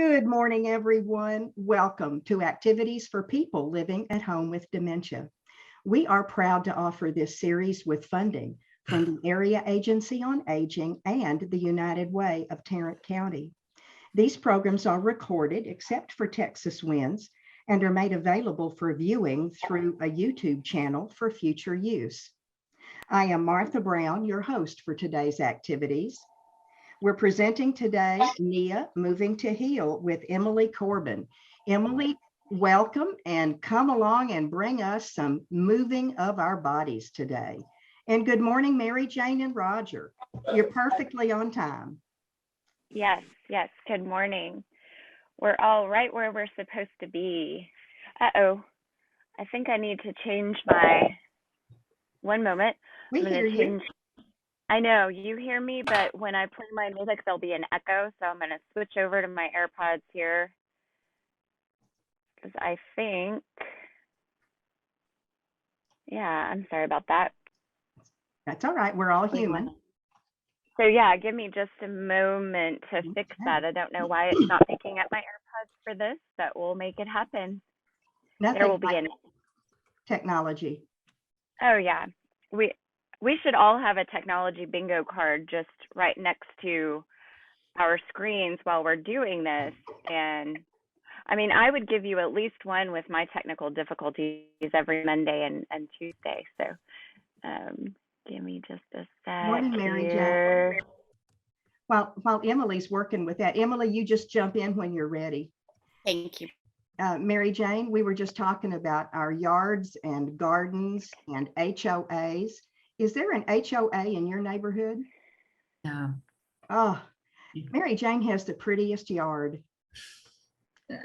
Good morning, everyone. Welcome to Activities for People Living at Home with Dementia. We are proud to offer this series with funding from the Area Agency on Aging and the United Way of Tarrant County. These programs are recorded, except for Texas Winds, and are made available for viewing through a YouTube channel for future use. I am Martha Brown, your host for today's activities. We're presenting today Nia-Moving to Heal with Emily Corbin. Emily, welcome and come along and bring us some moving of our bodies today. And good morning, Mary Jane and Roger. You're perfectly on time. Yes, good morning. We're all right where we're supposed to be. Uh-oh, I think I need to change one moment. We hear you. I know you hear me, but when I play my music, there'll be an echo. So I'm going to switch over to my AirPods here. Because I think, I'm sorry about that. That's all right. We're all human. So yeah, give me just a moment to fix that. I don't know why it's not picking up my AirPods for this, but we'll make it happen. Nothing there will like be an technology. Oh yeah, we should all have a technology bingo card just right next to our screens while we're doing this. And I mean, I would give you at least one with my technical difficulties every Monday and Tuesday. So give me just a sec. Morning, Mary Jane. While Emily's working with that, Emily, you just jump in when you're ready. Thank you. Mary Jane, we were just talking about our yards and gardens and HOAs. Is there an HOA in your neighborhood? No. Oh, Mary Jane has the prettiest yard.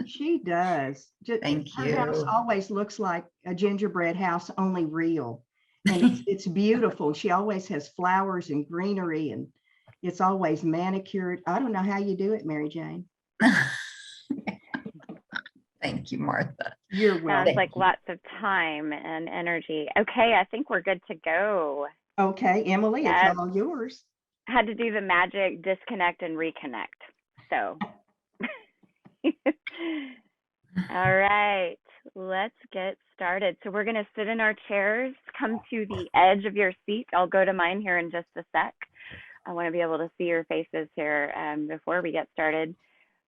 She does. Thank you. Her house always looks like a gingerbread house, only real. And it's beautiful. She always has flowers and greenery, and it's always manicured. I don't know how you do it, Mary Jane. Thank you, Martha. You're welcome. Sounds like lots of time and energy. Okay, I think we're good to go. Okay, Emily, it's all yours. Had to do the magic disconnect and reconnect. So, all right, let's get started. So we're going to sit in our chairs, come to the edge of your seat. I'll go to mine here in just a sec. I want to be able to see your faces here before we get started.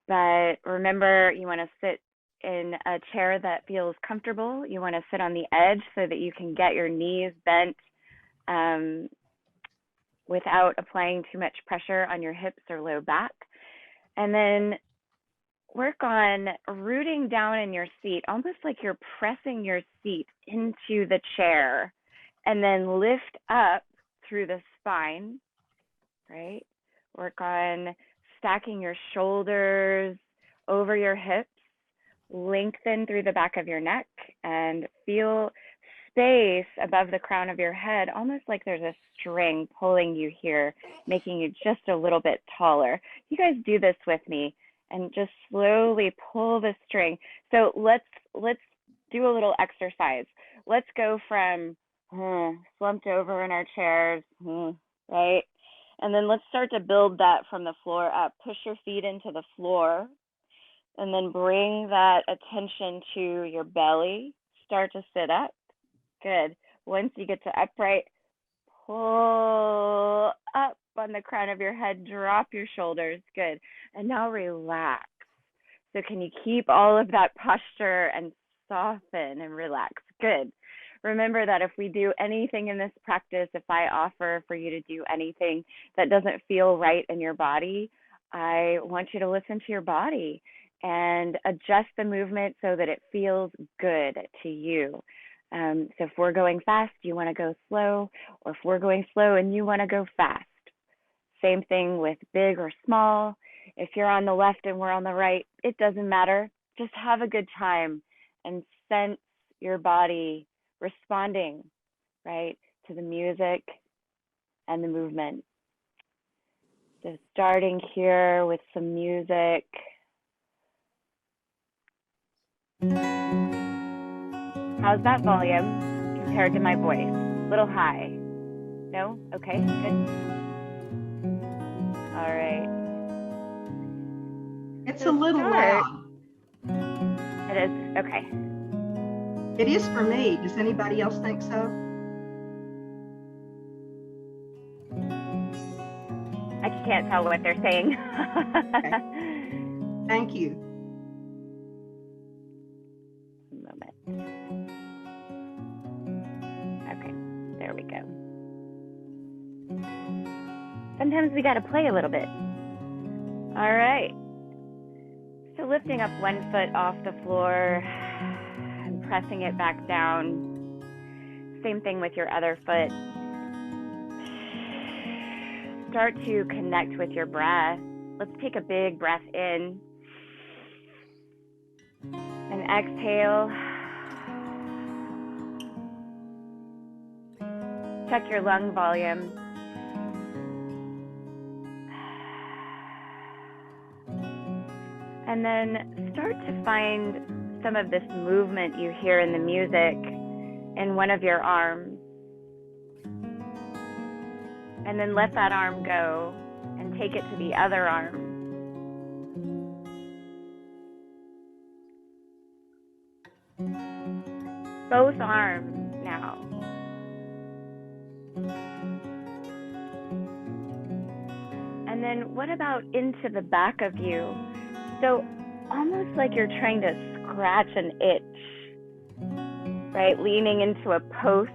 But remember, you want to sit in a chair that feels comfortable. You want to sit on the edge so that you can get your knees bent without applying too much pressure on your hips or low back. And then work on rooting down in your seat, almost like you're pressing your seat into the chair, and then lift up through the spine, right? Work on stacking your shoulders over your hips, lengthen through the back of your neck, and feel space above the crown of your head, almost like there's a string pulling you here, making you just a little bit taller. You guys do this with me and just slowly pull the string. So let's do a little exercise. Let's go from slumped over in our chairs, right? And then let's start to build that from the floor up. Push your feet into the floor, and then bring that attention to your belly. Start to sit up. Good. Once you get to upright, pull up on the crown of your head, drop your shoulders. Good. And now relax. So can you keep all of that posture and soften and relax? Good. Remember that if we do anything in this practice, if I offer for you to do anything that doesn't feel right in your body, I want you to listen to your body and adjust the movement so that it feels good to you. So if we're going fast, you want to go slow, or if we're going slow and you want to go fast. Same thing with big or small. If you're on the left and we're on the right, it doesn't matter. Just have a good time and sense your body responding, right, to the music and the movement. So starting here with some music. How's that volume compared to my voice? A little high? No? Okay, good. All right. It's a little start. loud. It is, okay. It is for me. Does anybody else think so? I can't tell what they're saying. Okay. Thank you. A moment. Okay, there we go. Sometimes we got to play a little bit. All right. So lifting up one foot off the floor and pressing it back down. Same thing with your other foot. Start to connect with your breath. Let's take a big breath in and exhale. Check your lung volume. And then start to find some of this movement you hear in the music in one of your arms. And then let that arm go and take it to the other arm. Both arms now. And then what about into the back of you? So almost like you're trying to scratch an itch, right? Leaning into a post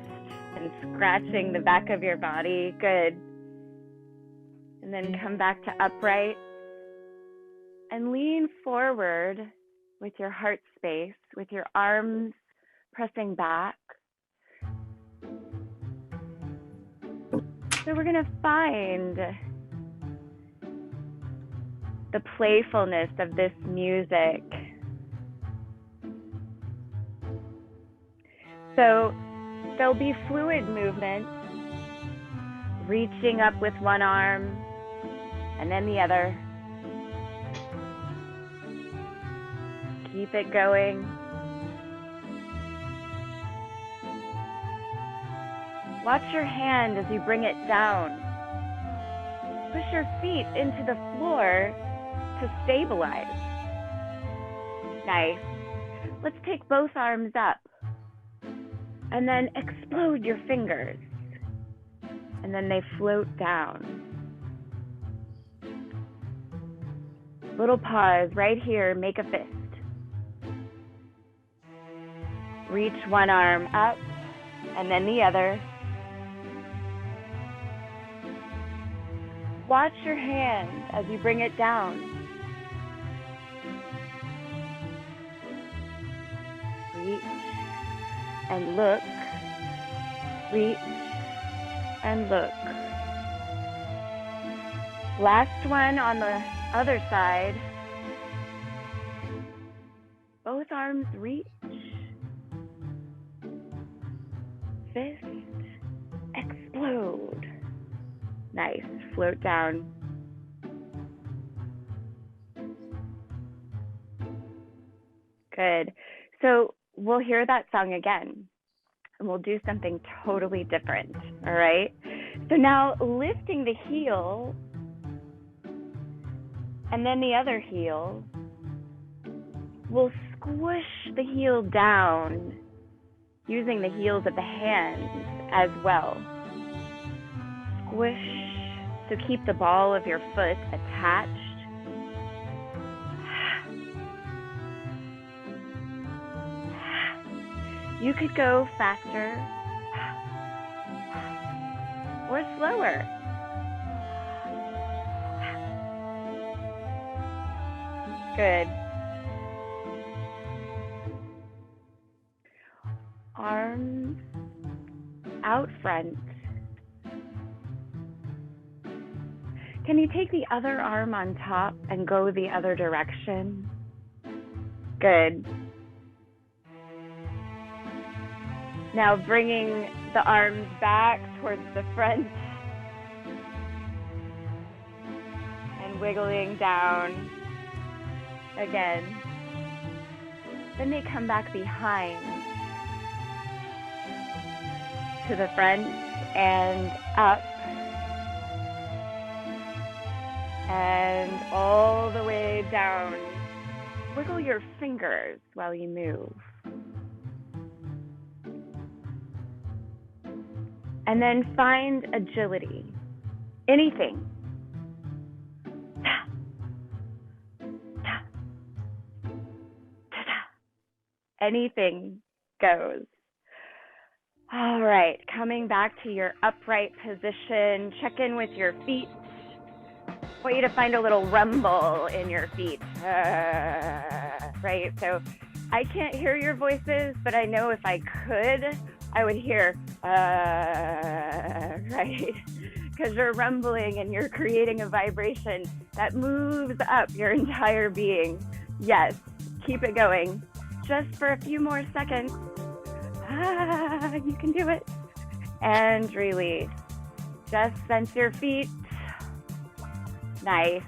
and scratching the back of your body. Good. And then come back to upright and lean forward with your heart space, with your arms pressing back. So we're going to find the playfulness of this music. So there'll be fluid movement, reaching up with one arm and then the other. Keep it going. Watch your hand as you bring it down. Push your feet into the floor to stabilize. Nice. Let's take both arms up and then explode your fingers. And then they float down. Little pause right here, make a fist. Reach one arm up and then the other. Watch your hand as you bring it down. Reach and look. Reach and look. Last one on the other side. Both arms reach. Fist. Explode. Nice. Float down. Good. So we'll hear that song again, and we'll do something totally different, all right? So now lifting the heel, and then the other heel, we'll squish the heel down using the heels of the hands as well. Squish to keep the ball of your foot attached. You could go faster or slower. Good. Arms out front. Can you take the other arm on top and go the other direction? Good. Now bringing the arms back towards the front and wiggling down again. Then they come back behind to the front and up and all the way down Wiggle your fingers while you move. And then find agility. Anything. Ta, ta, ta, ta. Anything goes. All right, coming back to your upright position. Check in with your feet. I want you to find a little rumble in your feet. Right, so I can't hear your voices, but I know if I could, I would hear, right? Because you're rumbling and you're creating a vibration that moves up your entire being. Yes, keep it going. Just for a few more seconds. You can do it. And release. Just sense your feet. Nice.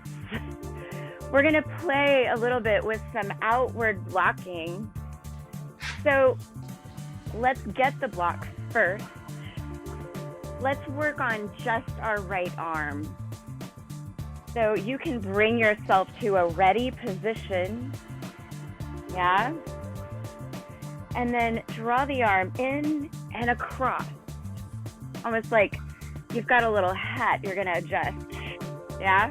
We're going to play a little bit with some outward blocking. So let's get the blocks first. Let's work on just our right arm. So you can bring yourself to a ready position. Yeah. And then draw the arm in and across. Almost like you've got a little hat you're going to adjust. Yeah.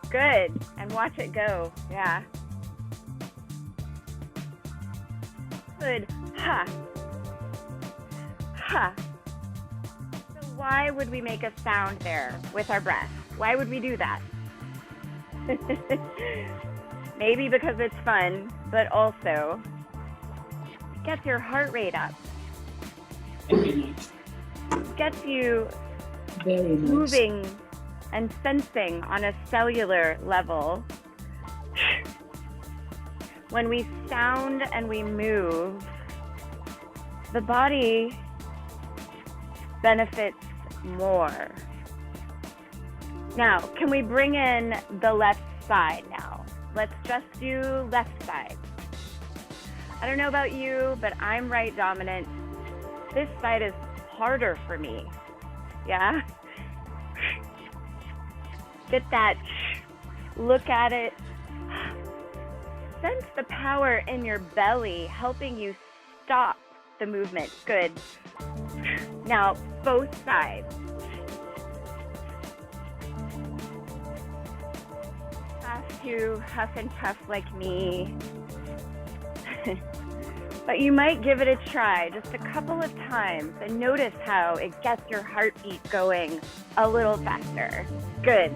Good. And watch it go. Yeah. Good. Ha. Ha. So why would we make a sound there with our breath? Why would we do that? Maybe because it's fun, but also gets your heart rate up. Gets you moving and sensing on a cellular level. When we sound and we move, the body benefits more. Now, can we bring in the left side now? Let's just do left side. I don't know about you, but I'm right dominant. This side is harder for me. Yeah? Get that. Look at it. Sense the power in your belly helping you stop the movement. Good. Now, both sides. Have to huff and puff like me. But you might give it a try just a couple of times and notice how it gets your heartbeat going a little faster. Good.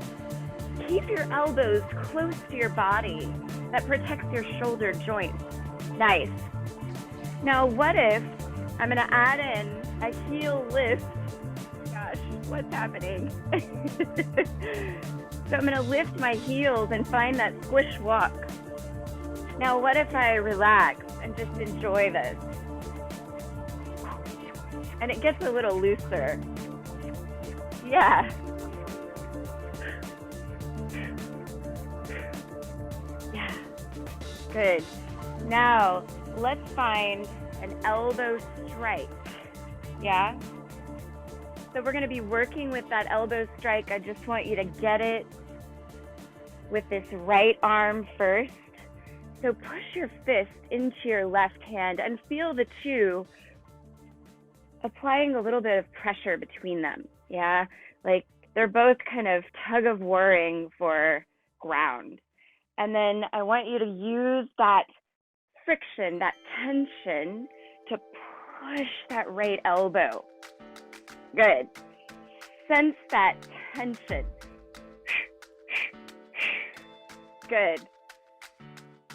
Keep your elbows close to your body. That protects your shoulder joints. Nice. Now what if I'm gonna add in a heel lift? Gosh, what's happening? So I'm gonna lift my heels and find that squish walk. Now what if I relax and just enjoy this? And it gets a little looser. Yeah. Yeah. Good. Now let's find an elbow strike. Yeah. So we're going to be working with that elbow strike. I just want you to get it with this right arm first. So push your fist into your left hand and feel the two applying a little bit of pressure between them. Yeah, like they're both kind of tug of warring for ground. And then I want you to use that friction, that tension to push that right elbow. Good. Sense that tension. Good.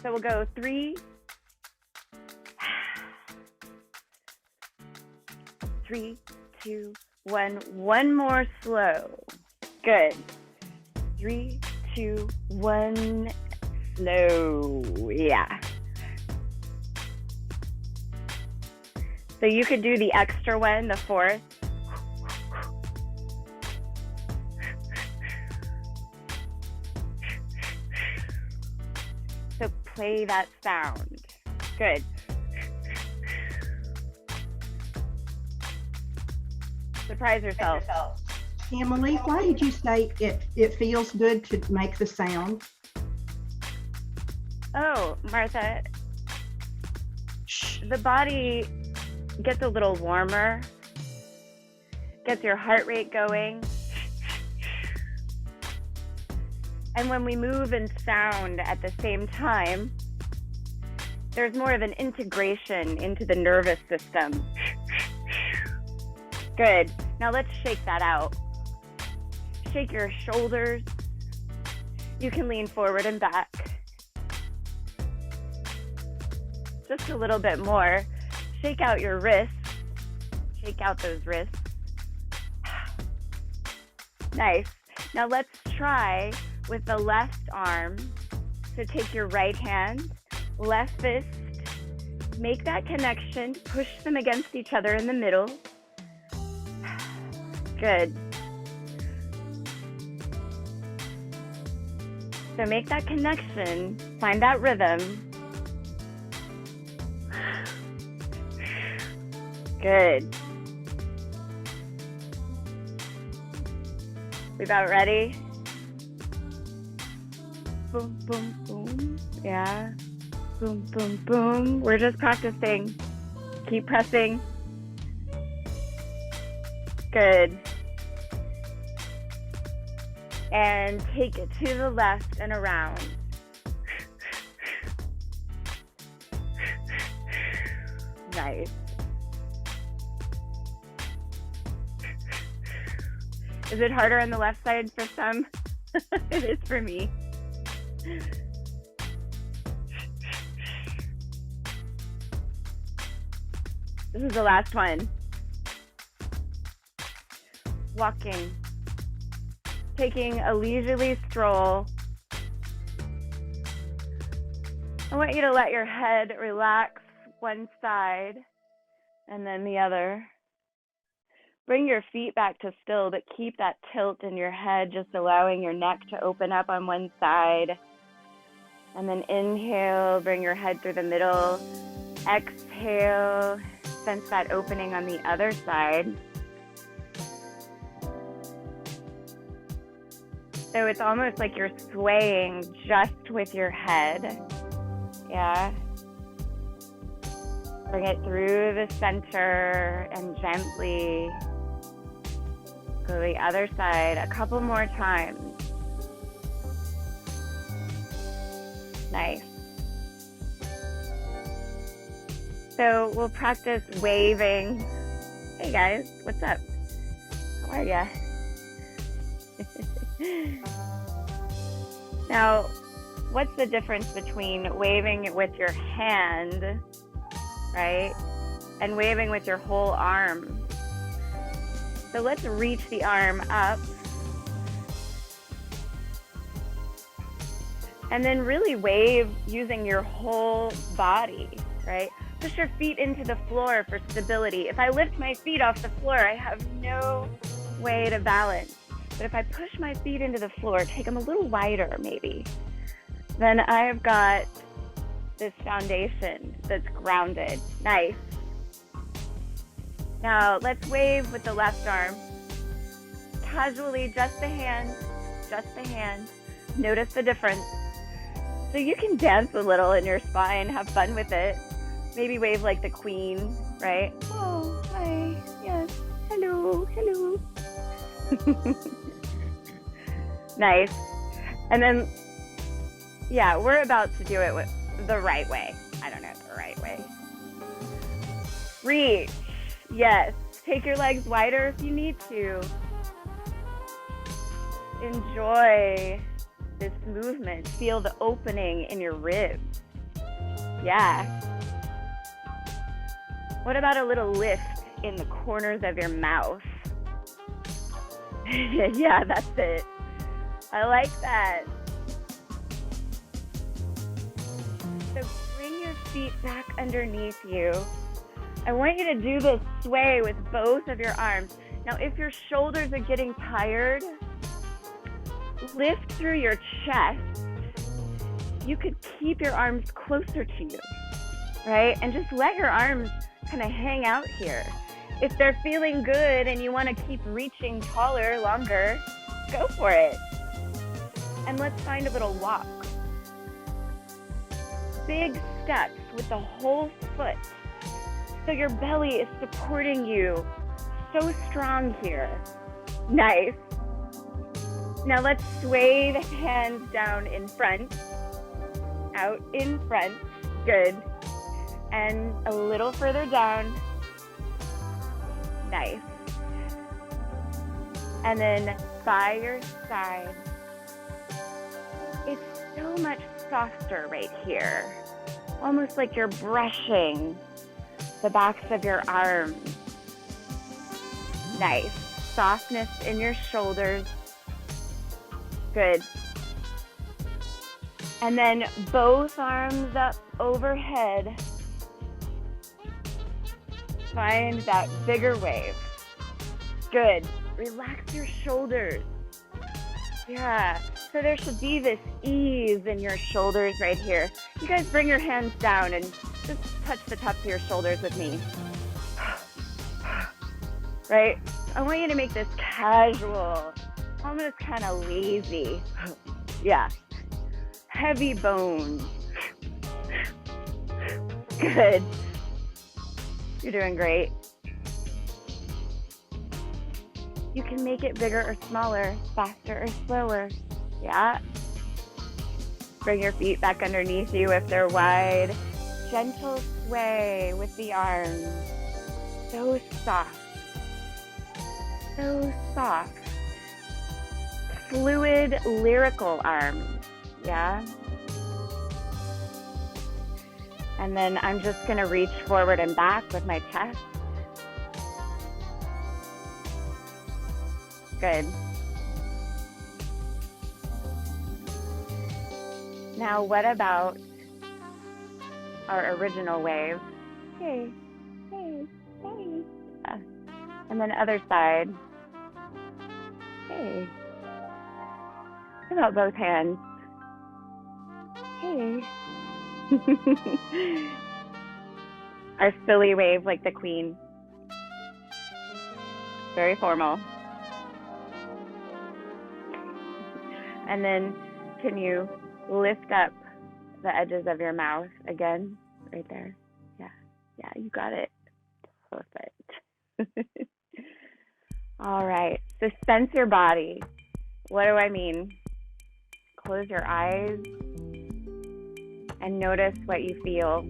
So we'll go 3, 3, 2, 1. One more slow. Good. 3, 2, 1. Slow. Yeah. So you could do the extra one, the 4th. So play that sound. Good. Surprise yourself. Emily, why did you say it feels good to make the sound? Oh, Martha, the body gets a little warmer, gets your heart rate going. And when we move and sound at the same time, there's more of an integration into the nervous system. Good. Now let's shake that out. Shake your shoulders. You can lean forward and back. Just a little bit more. Shake out your wrists. Shake out those wrists. Nice. Now let's try with the left arm. So take your right hand, left fist, make that connection, push them against each other in the middle. Good. So make that connection, find that rhythm. Good. We about ready? Boom, boom, boom. Yeah. Boom, boom, boom. We're just practicing. Keep pressing. Good. And take it to the left and around. Nice. Is it harder on the left side for some? It is for me. This is the last one. Walking. Taking a leisurely stroll. I want you to let your head relax one side and then the other. Bring your feet back to still, but keep that tilt in your head, just allowing your neck to open up on one side. And then inhale, bring your head through the middle. Exhale, sense that opening on the other side. So it's almost like you're swaying just with your head. Yeah. Bring it through the center and gently go to the other side a couple more times. Nice. So we'll practice waving. Hey guys, what's up? How are ya? Now, what's the difference between waving with your hand, right, and waving with your whole arm? So let's reach the arm up. And then really wave using your whole body, right? Push your feet into the floor for stability. If I lift my feet off the floor, I have no way to balance. But if I push my feet into the floor, take them a little wider maybe, then I've got this foundation that's grounded. Nice. Now let's wave with the left arm. Casually, just the hand, just the hand. Notice the difference. So you can dance a little in your spine, have fun with it. Maybe wave like the queen, right? Oh, hi, yes, hello, hello. Nice. And then, yeah, we're about to do it with the right way. I don't know the right way. Reach. Yes. Take your legs wider if you need to. Enjoy this movement. Feel the opening in your ribs. Yeah. What about a little lift in the corners of your mouth? Yeah, that's it. I like that. So bring your feet back underneath you. I want you to do this sway with both of your arms. Now, if your shoulders are getting tired, lift through your chest. You could keep your arms closer to you, right? And just let your arms kind of hang out here. If they're feeling good and you want to keep reaching taller, longer, go for it. And let's find a little walk. big steps with the whole foot. So your belly is supporting you so strong here. Nice. Now let's sway the hands down in front, out in front. Good. And a little further down. Nice. And then by your side. It's so much softer right here. Almost like you're brushing the backs of your arms. Nice. Softness in your shoulders. Good. And then both arms up overhead. Find that bigger wave. Good. Relax your shoulders. Yeah. So there should be this ease in your shoulders right here. You guys bring your hands down and just touch the tops of your shoulders with me. Right? I want you to make this casual, almost kind of lazy. Yeah. Heavy bones. Good. You're doing great. You can make it bigger or smaller, faster or slower. Yeah. Bring your feet back underneath you if they're wide. Gentle sway with the arms. So soft. So soft. Fluid, lyrical arms. Yeah. And then I'm just going to reach forward and back with my chest. Good. Now, what about our original wave? Hey, hey, hey. Yeah. And then other side. Hey. How about both hands? Hey. Our silly wave like the queen. Very formal. And then can you lift up the edges of your mouth again? Right there. Yeah. Yeah, you got it. Perfect. All right. Suspense your body. What do I mean? Close your eyes and notice what you feel,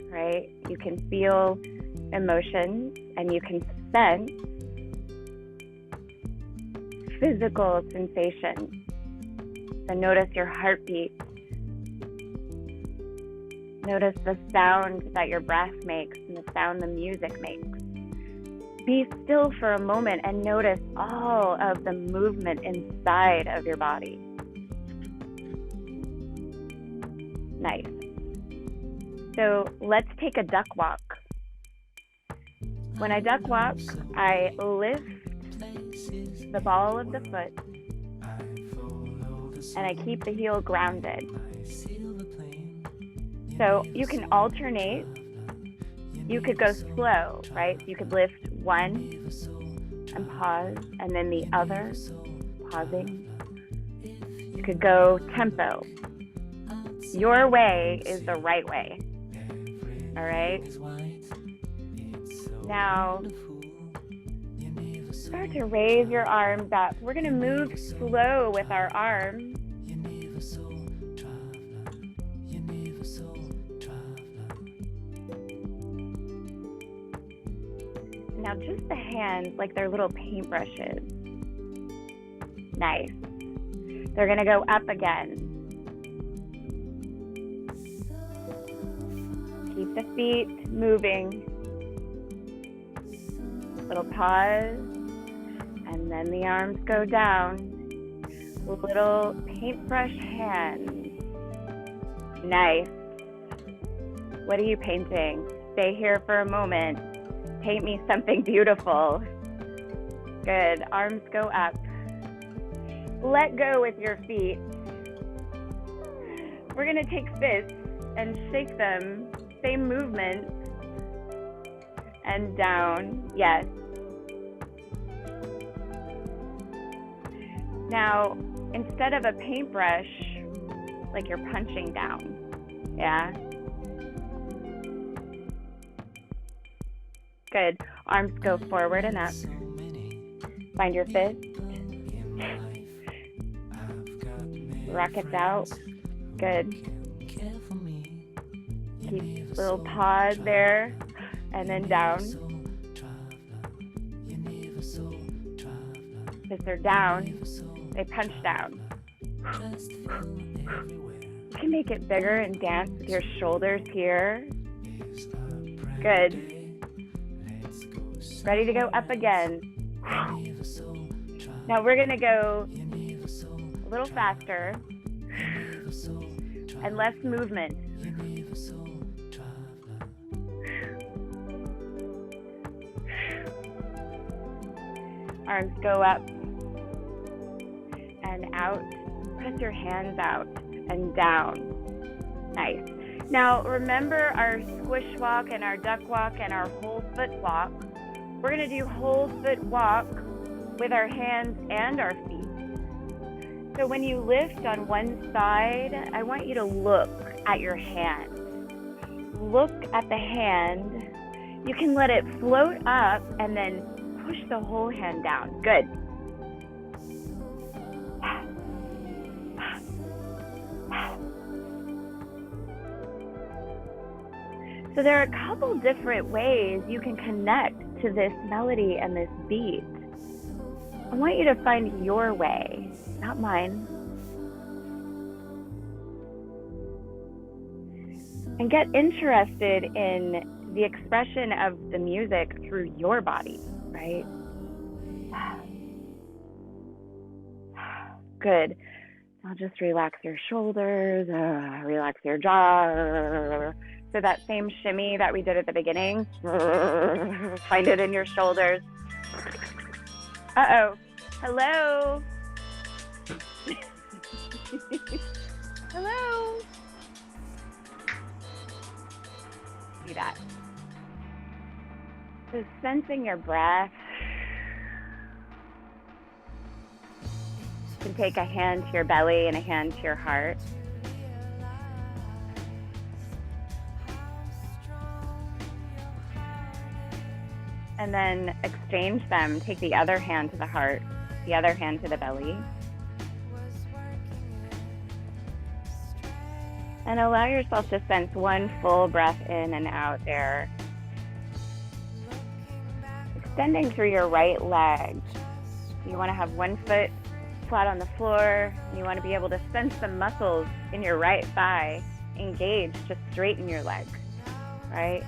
right? You can feel emotions and you can sense physical sensation. So notice your heartbeat. Notice the sound that your breath makes and the sound the music makes. Be still for a moment and notice all of the movement inside of your body. Nice. So let's take a duck walk. When I duck walk, I lift the ball of the foot and I keep the heel grounded. So you can alternate. You could go slow, right? You could lift one and pause, and then the other, pausing. You could go tempo. Your way is the right way. All right? Now, start to raise your arms up. We're going to move slow with our arms. Now just the hands like they're little paintbrushes. Nice. They're going to go up again. Keep the feet moving. Little pause. And then the arms go down. Little paintbrush hands. Nice. What are you painting? Stay here for a moment. Paint me something beautiful. Good. Arms go up. Let go with your feet. We're going to take fists and shake them. Same movement. And down. Yes. Now, instead of a paintbrush, like you're punching down. Yeah? Good. Arms go forward and up. Find your fist. Rockets out. Good. Keep a little pause there. And then down. Fists are down. They punch down. You can make it bigger and dance with your shoulders here. Good. Ready to go up again. Now we're going to go a little faster and less movement. Arms go up and out. Press your hands out and down. Nice. Now remember our squish walk and our duck walk and our whole foot walk. We're going to do whole foot walk with our hands and our feet. So when you lift on one side, I want you to look at your hand. Look at the hand. You can let it float up and then push the whole hand down. Good. So there are a couple different ways you can connect to this melody and this beat. I want you to find your way, not mine. And get interested in the expression of the music through your body, right? Good. Now just relax your shoulders, relax your jaw. So that same shimmy that we did at the beginning, find it in your shoulders. Uh-oh. Hello. Hello. Do that. So sensing your breath. You can take a hand to your belly and a hand to your heart. And then exchange them. Take the other hand to the heart, the other hand to the belly. And allow yourself to sense one full breath in and out there. Extending through your right leg. You want to have one foot flat on the floor. And you want to be able to sense the muscles in your right thigh engage to straighten your leg, right?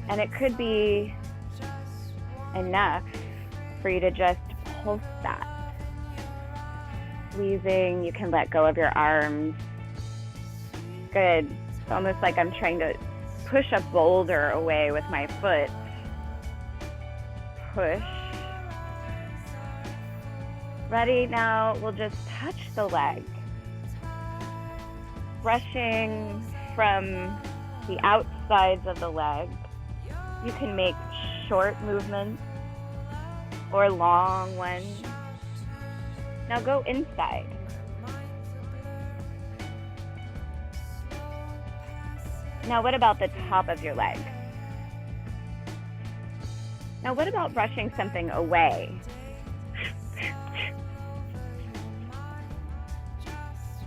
And it could be enough for you to just pulse that. Squeezing, you can let go of your arms. Good. It's almost like I'm trying to push a boulder away with my foot. Push. Ready? Now we'll just touch the leg. Brushing from the outsides of the leg. You can make short movements or long ones. Now go inside. Now what about the top of your leg? Now what about brushing something away?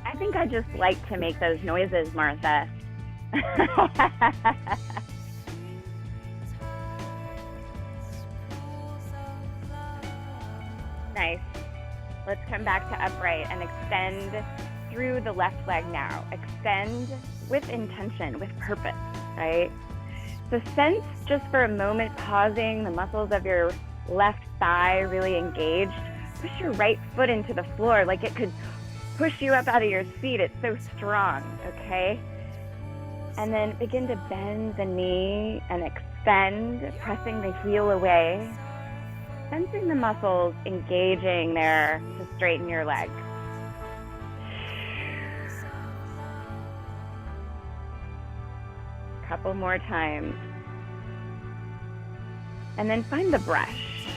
I think I just like to make those noises, Martha. Nice. Let's come back to upright and extend through the left leg now. Extend with intention, with purpose, right? So sense just for a moment, pausing, the muscles of your left thigh really engaged. Push your right foot into the floor like it could push you up out of your seat. It's so strong, okay? And then begin to bend the knee and extend, pressing the heel away. Sensing the muscles engaging there to straighten your leg. Couple more times. And then find the brush.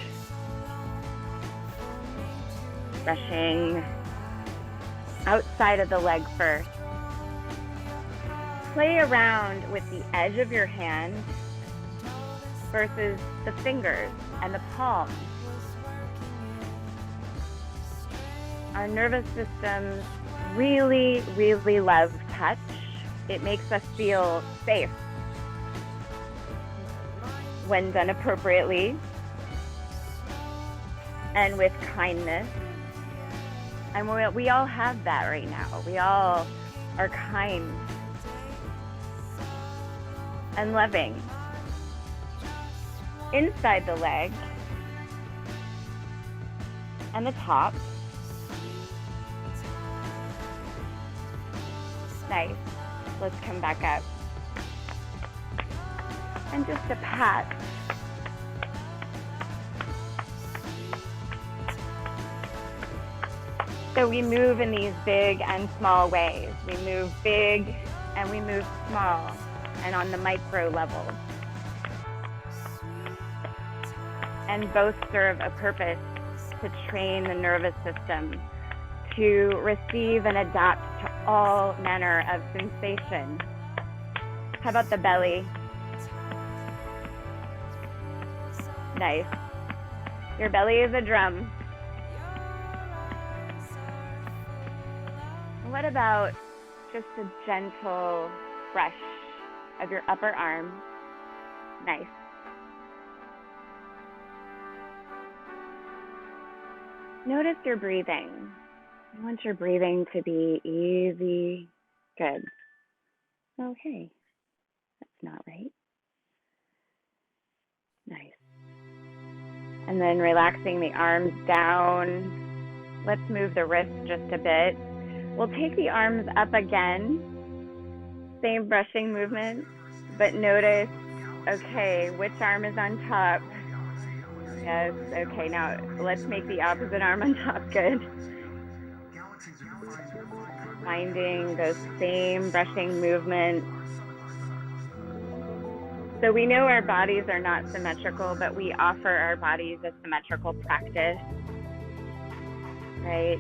Brushing outside of the leg first. Play around with the edge of your hand versus the fingers and the palms. Our nervous systems really, really love touch. It makes us feel safe when done appropriately and with kindness. And we all have that right now. We all are kind and loving. Inside the leg and the top. Nice. Let's come back up. And just a pat. So we move in these big and small ways. We move big and we move small, and on the micro level. And both serve a purpose to train the nervous system to receive and adapt to all manner of sensation. How about the belly? Nice. Your belly is a drum. What about just a gentle brush of your upper arm? Nice. Notice your breathing. I want your breathing to be easy. Good. Okay. That's not right. Nice. And then relaxing the arms down. Let's move the wrists just a bit. We'll take the arms up again. Same brushing movement, but notice, okay, which arm is on top? Yes, okay, now let's make the opposite arm on top. Good. Finding those same brushing movements. So we know our bodies are not symmetrical, but we offer our bodies a symmetrical practice, right?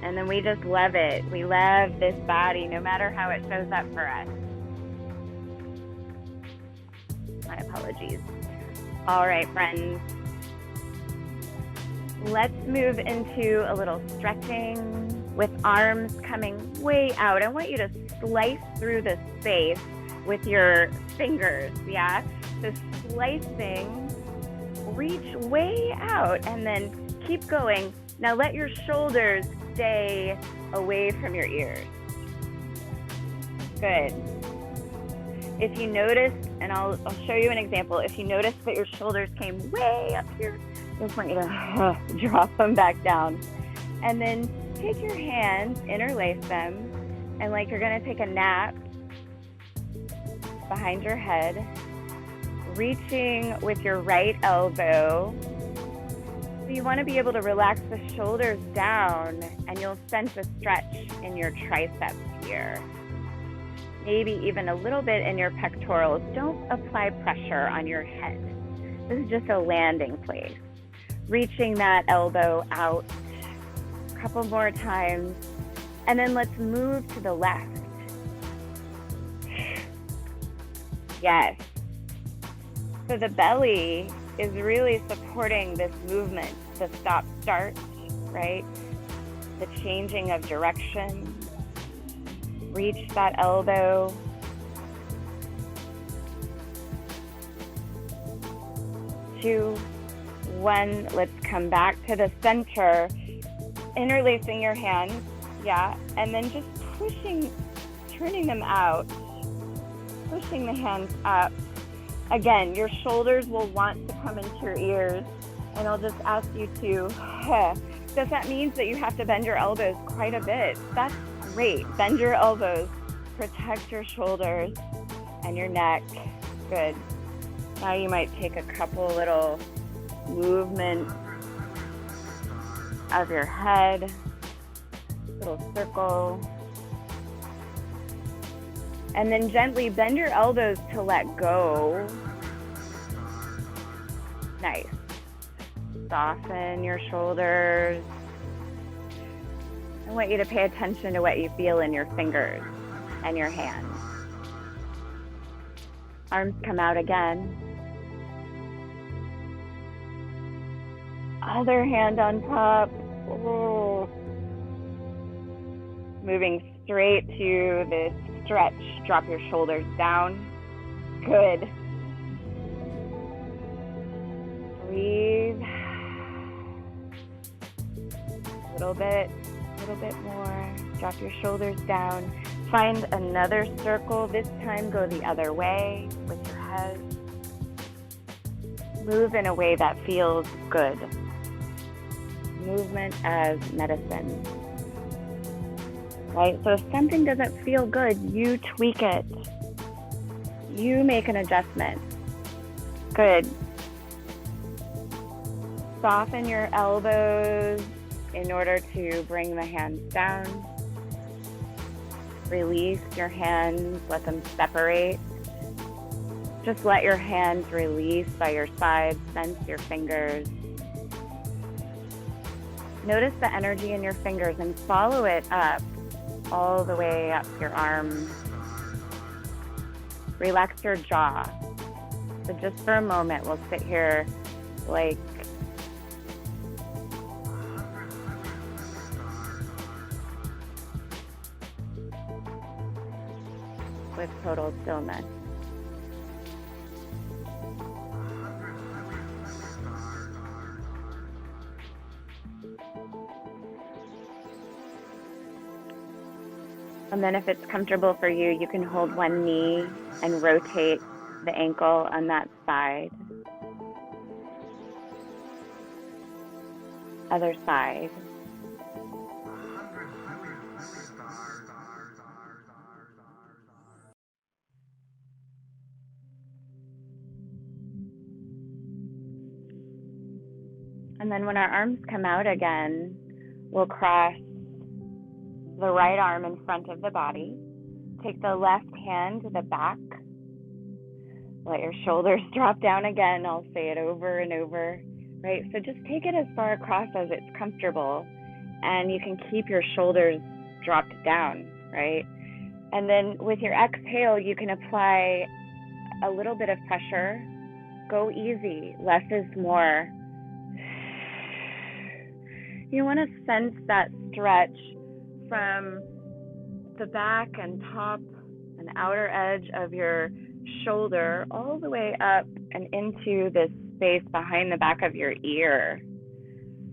And then we just love it. We love this body, no matter how it shows up for us. My apologies. All right, friends. Let's move into a little stretching with arms coming way out. I want you to slice through the space with your fingers, yeah? So slicing, reach way out and then keep going. Now let your shoulders stay away from your ears. Good. If you notice, and I'll show you an example, if you notice that your shoulders came way up here, I just want you to drop them back down. And then take your hands, interlace them, and like you're gonna take a nap behind your head, reaching with your right elbow. So you want to be able to relax the shoulders down, and you'll sense a stretch in your triceps here. Maybe even a little bit in your pectorals. Don't apply pressure on your head. This is just a landing place. Reaching that elbow out a couple more times, and then let's move to the left. Yes. So the belly is really supporting this movement, the stop-start, right? The changing of direction. Reach that elbow. 2, 1, let's come back to the center. Interlacing your hands, yeah, and then just pushing, turning them out, pushing the hands up. Again, your shoulders will want to come into your ears, and I'll just ask you to, so if that means that you have to bend your elbows quite a bit, that's great. Bend your elbows, protect your shoulders and your neck. Good. Now you might take a couple little movements of your head, little circle. And then gently bend your elbows to let go. Nice. Soften your shoulders. I want you to pay attention to what you feel in your fingers and your hands. Arms come out again. Other hand on top. Oh. Moving straight to this stretch. Drop your shoulders down. Good. Breathe. A little bit more. Drop your shoulders down. Find another circle. This time go the other way with your head. Move in a way that feels good. Movement as medicine. Right? So if something doesn't feel good, you tweak it. You make an adjustment. Good. Soften your elbows in order to bring the hands down. Release your hands, let them separate. Just let your hands release by your sides, sense your fingers. Notice the energy in your fingers and follow it up, all the way up your arms. Relax your jaw. So just for a moment, we'll sit here like with total stillness. And then if it's comfortable for you, you can hold one knee and rotate the ankle on that side. Other side. And then when our arms come out again, we'll cross the right arm in front of the body. Take the left hand to the back. Let your shoulders drop down again. I'll say it over and over, right? So just take it as far across as it's comfortable, and you can keep your shoulders dropped down, right? And then with your exhale, you can apply a little bit of pressure. Go easy. Less is more. You want to sense that stretch from the back and top and outer edge of your shoulder all the way up and into this space behind the back of your ear,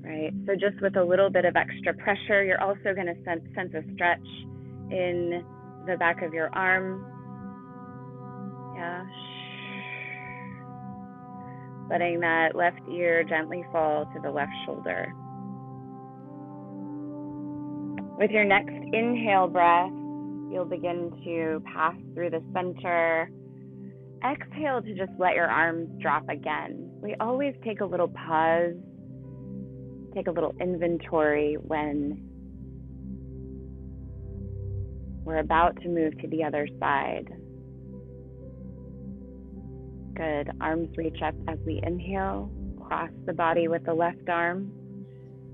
right? So just with a little bit of extra pressure, you're also going to sense a stretch in the back of your arm. Yeah. Letting that left ear gently fall to the left shoulder. With your next inhale breath, you'll begin to pass through the center. Exhale to just let your arms drop again. We always take a little pause, take a little inventory when we're about to move to the other side. Good. Arms reach up as we inhale. Cross the body with the left arm.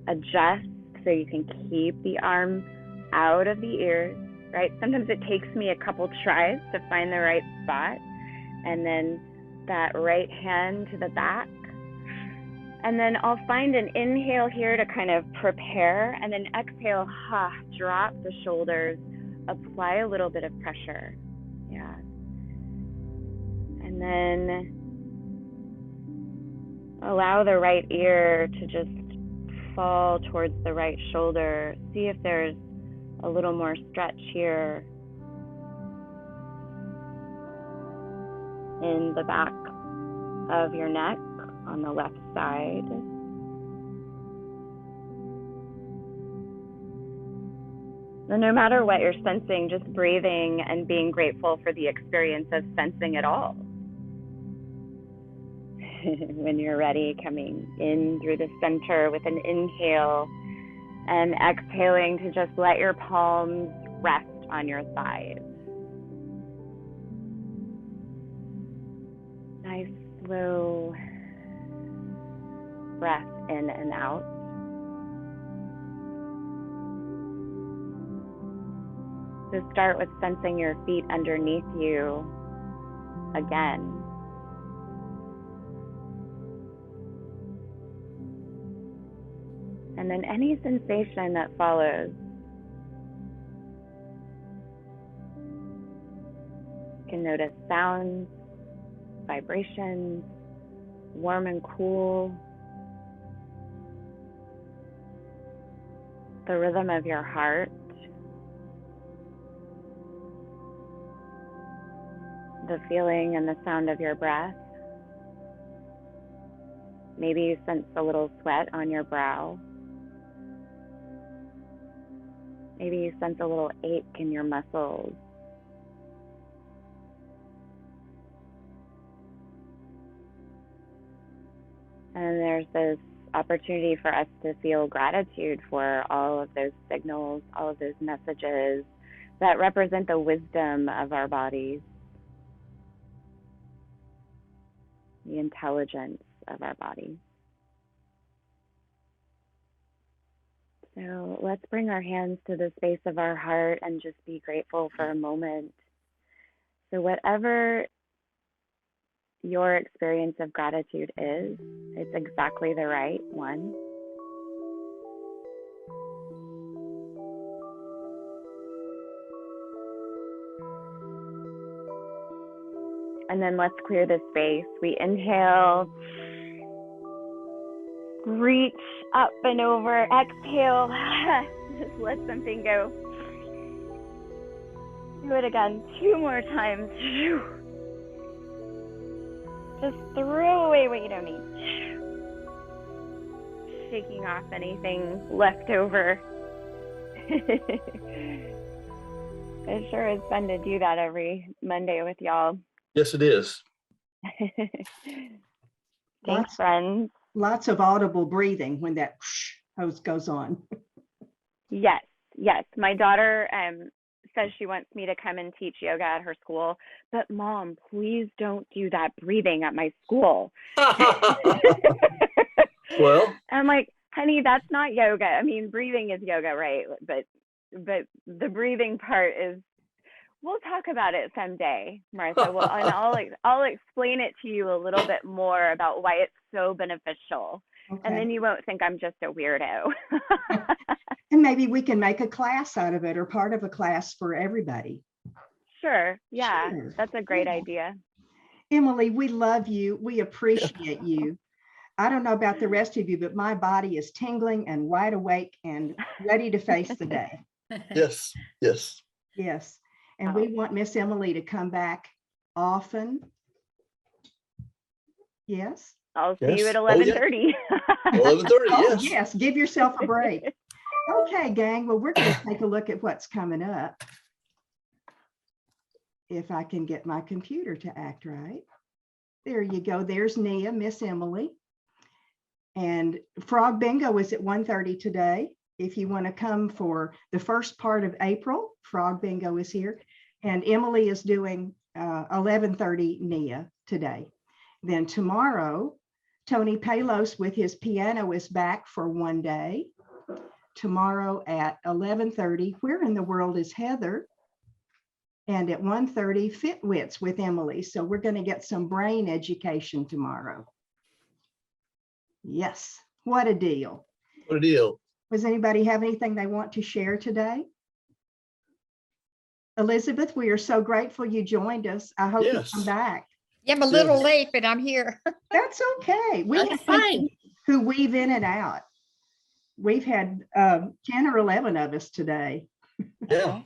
Adjust so you can keep the arm out of the ears, right? Sometimes it takes me a couple tries to find the right spot. And then that right hand to the back. And then I'll find an inhale here to kind of prepare. And then exhale, drop the shoulders. Apply a little bit of pressure. Yeah. And then allow the right ear to just fall towards the right shoulder. See if there's a little more stretch here in the back of your neck on the left side. And no matter what you're sensing, just breathing and being grateful for the experience of sensing it all. When you're ready, coming in through the center with an inhale and exhaling to just let your palms rest on your thighs. Nice slow breath in and out. So start with sensing your feet underneath you again. And then any sensation that follows. You can notice sounds, vibrations, warm and cool, the rhythm of your heart, the feeling and the sound of your breath. Maybe you sense a little sweat on your brow. Maybe you sense a little ache in your muscles. And there's this opportunity for us to feel gratitude for all of those signals, all of those messages that represent the wisdom of our bodies, the intelligence of our bodies. So let's bring our hands to the space of our heart and just be grateful for a moment. So whatever your experience of gratitude is, it's exactly the right one. And then let's clear the space. We inhale, reach up and over, exhale, just let something go. Do it again 2 more times. Just throw away what you don't need. Shaking off anything left over. It sure is fun to do that every Monday with y'all. Yes, it is. Thanks, friends. Lots of audible breathing when that hose goes on. Yes. My daughter says she wants me to come and teach yoga at her school, but Mom, please don't do that breathing at my school. Well, I'm like, honey, that's not yoga. I mean, breathing is yoga, right? But the breathing part is, we'll talk about it someday, Martha. Well, and I'll explain it to you a little bit more about why it's so beneficial. Okay. And then you won't think I'm just a weirdo. And maybe we can make a class out of it, or part of a class for everybody. Sure. Yeah, Sure. that's a great idea. Emily, we love you. We appreciate you. I don't know about the rest of you, but my body is tingling and wide awake and ready to face the day. yes. Yes. And we want Miss Emily to come back often. Yes. I'll see you at Yes. Oh, yeah. 11:30. 11:30, Oh, yes. yes. Give yourself a break. Okay, gang. Well, we're going to take a look at what's coming up. If I can get my computer to act right. There you go. There's Nia, Miss Emily. And Frog Bingo is at 1:30 today. If you want to come for the first part of April, Frog Bingo is here. And Emily is doing 11:30 Nia today. Then tomorrow, Tony Palos with his piano is back for one day. Tomorrow at 11:30, Where in the World is Heather? And at 1:30, Fitwits with Emily. So we're going to get some brain education tomorrow. Yes, what a deal. What a deal. Does anybody have anything they want to share today? Elizabeth, we are so grateful you joined us. I hope Yes. you come back. Yeah, I'm a little Yes. late, but I'm here. That's okay. We That's have people fine. who weave in and out. We've had 10 or 11 of us today. Yeah.